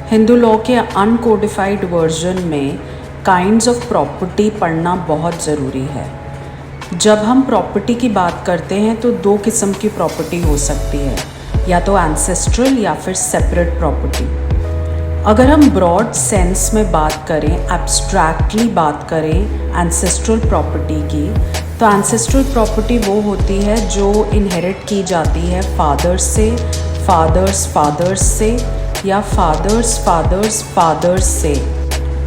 Hindu law के uncodified version में kinds of property पढ़ना बहुत ज़रूरी है। जब हम प्रॉपर्टी की बात करते हैं तो दो किस्म की प्रॉपर्टी हो सकती है, या तो एंसेस्ट्रल या फिर सेपरेट प्रॉपर्टी। अगर हम ब्रॉड सेंस में बात करें, एब्स्ट्रैक्टली बात करें एंसेस्ट्रल प्रॉपर्टी की, तो एंसेस्ट्रल प्रॉपर्टी वो होती है जो इनहेरिट की जाती है फादर्स से, फादर्स फादर्स से, या फादर्स फादर्स फादर्स से,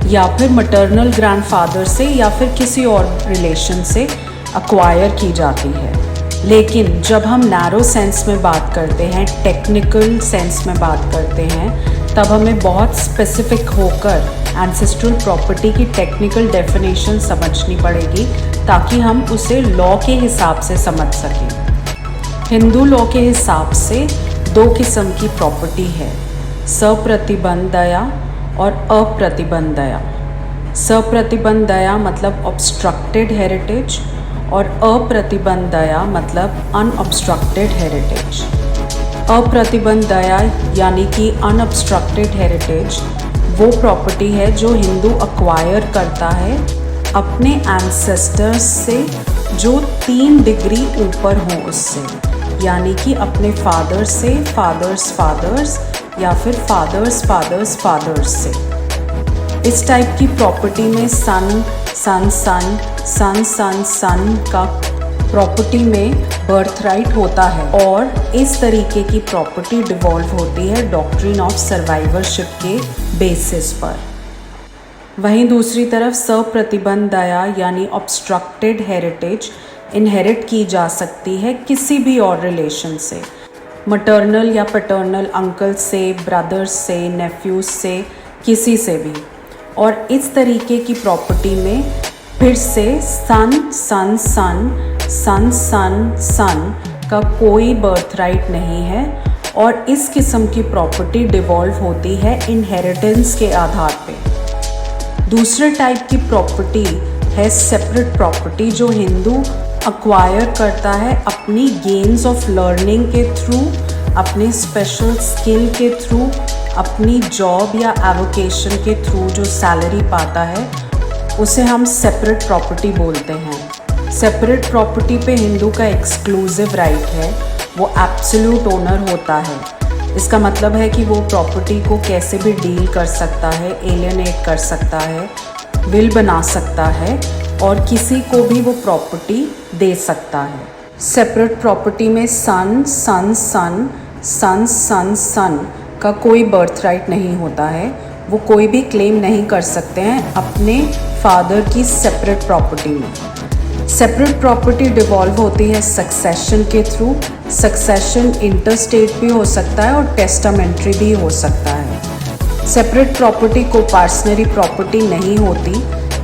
या फिर मटर्नल ग्रैंडफादर से, या फिर किसी और रिलेशन से अक्वायर की जाती है। लेकिन जब हम नैरो सेंस में बात करते हैं, टेक्निकल सेंस में बात करते हैं, तब हमें बहुत स्पेसिफिक होकर एंसेस्ट्रल प्रॉपर्टी की टेक्निकल डेफिनेशन समझनी पड़ेगी ताकि हम उसे लॉ के हिसाब से समझ सकें। हिंदू लॉ के हिसाब से दो किस्म की प्रॉपर्टी है, सप्रतिबंध दया और अप्रतिबंध दया। सप्रतिबंध दया मतलब ऑब्स्ट्रक्टेड हेरिटेज और अप्रतिबंध दया मतलब अनऑब्स्ट्रक्टेड हेरिटेज। अप्रतिबंध दया यानी कि अनऑब्स्ट्रक्टेड हेरिटेज वो प्रॉपर्टी है जो हिंदू अक्वायर करता है अपने एंसेस्टर्स से जो 3 डिग्री ऊपर हो उससे, यानी कि अपने फादर से, फादर्स फादर्स, या फिर फादर्स फादर्स फादर्स से। इस टाइप की प्रॉपर्टी में सन सन सन सन सन सन का प्रॉपर्टी में बर्थ राइट होता है, और इस तरीके की प्रॉपर्टी डिवॉल्व होती है डॉक्ट्रिन ऑफ सर्वाइवरशिप के बेसिस पर। वहीं दूसरी तरफ सप्रतिबंध दया यानी ऑब्स्ट्रक्टेड हेरिटेज इनहेरिट की जा सकती है किसी भी और रिलेशन से, मटर्नल या पैटर्नल अंकल से, ब्रदर्स से, नेफ्यूज से, किसी से भी। और इस तरीके की प्रॉपर्टी में फिर से सन सन सन सन सन सन का कोई बर्थ राइट नहीं है, और इस किस्म की प्रॉपर्टी डिवॉल्व होती है इनहेरिटेंस के आधार पे। दूसरे टाइप की प्रॉपर्टी है सेपरेट प्रॉपर्टी, जो हिंदू अक्वायर करता है अपनी गेन्स ऑफ लर्निंग के थ्रू, अपने स्पेशल स्किल के थ्रू, अपनी जॉब या एवोकेशन के थ्रू जो सैलरी पाता है, उसे हम सेपरेट प्रॉपर्टी बोलते हैं। सेपरेट प्रॉपर्टी पे हिंदू का एक्सक्लूसिव राइट है, वो एब्सोल्यूट ओनर होता है। इसका मतलब है कि वो प्रॉपर्टी को कैसे भी डील कर सकता है, एलियनेट कर सकता है, विल बना सकता है, और किसी को भी वो प्रॉपर्टी दे सकता है। सेपरेट प्रॉपर्टी में सन सन सन सन सन सन का कोई बर्थ राइट नहीं होता है, वो कोई भी क्लेम नहीं कर सकते हैं अपने फादर की सेपरेट प्रॉपर्टी में। सेपरेट प्रॉपर्टी डिवॉल्व होती है सक्सेशन के थ्रू। सक्सेशन इंटरस्टेट भी हो सकता है और टेस्टामेंट्री भी हो सकता है। सेपरेट प्रॉपर्टी को पार्सनरी प्रॉपर्टी नहीं होती,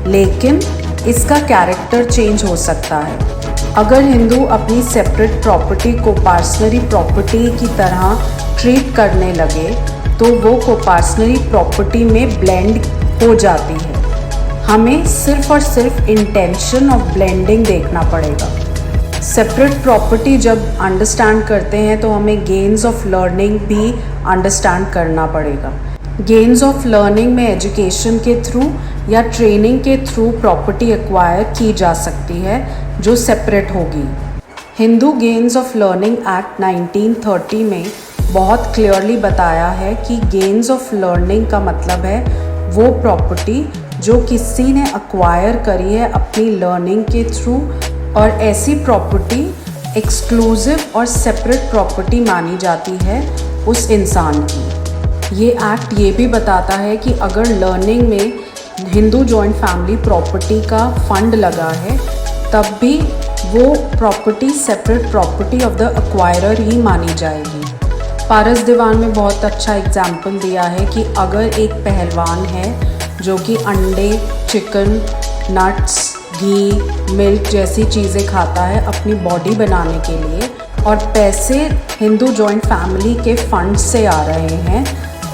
लेकिन इसका कैरेक्टर चेंज हो सकता है। अगर हिंदू अपनी सेपरेट प्रॉपर्टी को पार्सनरी प्रॉपर्टी की तरह ट्रीट करने लगे तो वो कोपार्सनरी प्रॉपर्टी में ब्लेंड हो जाती है। हमें सिर्फ और सिर्फ इंटेंशन ऑफ ब्लेंडिंग देखना पड़ेगा। सेपरेट प्रॉपर्टी जब अंडरस्टैंड करते हैं तो हमें गेन्स ऑफ लर्निंग भी अंडरस्टैंड करना पड़ेगा। गेन्स ऑफ लर्निंग में एजुकेशन के थ्रू या ट्रेनिंग के थ्रू प्रॉपर्टी एक्वायर की जा सकती है जो सेपरेट होगी। Hindu gains of learning act 1930 में बहुत क्लियरली बताया है कि गेन्स ऑफ लर्निंग का मतलब है वो प्रॉपर्टी जो किसी ने अक्वायर करी है अपनी लर्निंग के थ्रू, और ऐसी प्रॉपर्टी एक्सक्लूसिव और सेपरेट प्रॉपर्टी मानी जाती है उस इंसान की। ये एक्ट ये भी बताता है कि अगर लर्निंग में हिंदू जॉइंट फैमिली प्रॉपर्टी का फंड लगा है, तब भी वो property separate property of the acquirer ही मानी जाएगी। पारस दीवान में बहुत अच्छा एग्जाम्पल दिया है कि अगर एक पहलवान है जो कि अंडे, चिकन, नट्स, घी, मिल्क जैसी चीज़ें खाता है अपनी बॉडी बनाने के लिए, और पैसे हिंदू जॉइंट फैमिली के फंड से आ रहे हैं,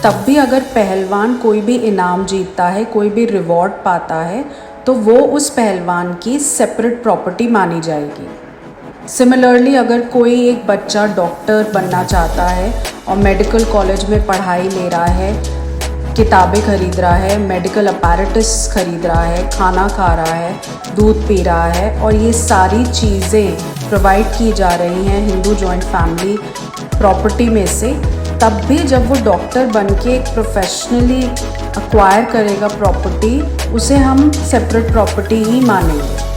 तब भी अगर पहलवान कोई भी इनाम जीतता है, कोई भी रिवॉर्ड पाता है, तो वो उस पहलवान की सेपरेट प्रॉपर्टी मानी जाएगी। सिमिलरली अगर कोई एक बच्चा डॉक्टर बनना चाहता है और मेडिकल कॉलेज में पढ़ाई ले रहा है, किताबें खरीद रहा है, मेडिकल अपैरेटस खरीद रहा है, खाना खा रहा है, दूध पी रहा है, और ये सारी चीज़ें प्रोवाइड की जा रही हैं हिंदू जॉइंट फैमिली प्रॉपर्टी में से, तब भी जब वो डॉक्टर बन के प्रोफेशनली अक्वायर करेगा प्रॉपर्टी, उसे हम सेपरेट प्रॉपर्टी ही मानेंगे।